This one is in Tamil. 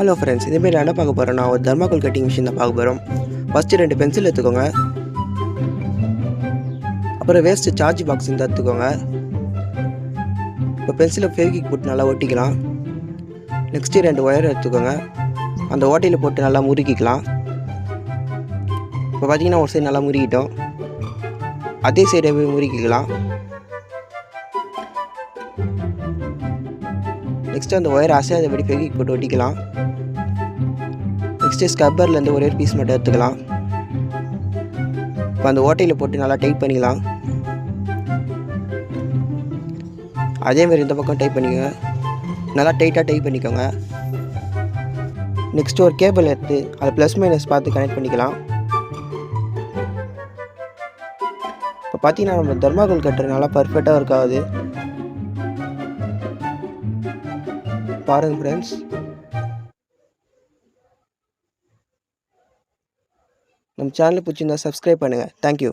ஹலோ ஃப்ரெண்ட்ஸ், இதேமாரி நான் என்ன பார்க்க போகிறேன்னா ஒரு தர்மாக்கோல் கட்டிங் மிஷின் தான் பார்க்க போகிறோம். ஃபஸ்ட்டு 2 பென்சில் எடுத்துக்கோங்க. அப்புறம் வேஸ்ட்டு சார்ஜ் பாக்ஸ் இந்த எடுத்துக்கோங்க. இப்போ பென்சிலை ஃபெவிக்விக் போட்டு நல்லா ஒட்டிக்கலாம். நெக்ஸ்ட்டு 2 ஒயர் எடுத்துக்கோங்க. அந்த ஓட்டையில் போட்டு நல்லா முறுக்கிக்கலாம். இப்போ பார்த்தீங்கன்னா ஒரு சைடு நல்லா முறுக்கிட்டோம். அதே சைடை முறுக்கிக்கலாம். நெக்ஸ்ட்டு அந்த ஒயர் அசையாதபடி ஃபெவிக்விக் போட்டு ஒட்டிக்கலாம். நெக்ஸ்ட்டு ஸ்கப்பர்லேருந்து ஒரே பீஸ் மட்டும் எடுத்துக்கலாம். இப்போ அந்த ஓட்டையில் போட்டு நல்லா டைட் பண்ணிக்கலாம். அதேமாதிரி இந்த பக்கம் டைட் பண்ணிக்கோங்க. நல்லா டைட்டாக டைட் பண்ணிக்கோங்க. நெக்ஸ்ட்டு ஒரு கேபிள் எடுத்து அதை ப்ளஸ் மைனஸ் பார்த்து கனெக்ட் பண்ணிக்கலாம். இப்போ பார்த்தீங்கன்னா நம்ம தர்மாக்கோல் கட்டுறது நல்லா பர்ஃபெக்டாக இருக்காது. பாருங்கள் ஃப்ரெண்ட்ஸ், நம்ம சேனல் பிடிச்சிருந்தா சப்ஸ்கிரைப் பண்ணுங்கள். தேங்க்யூ.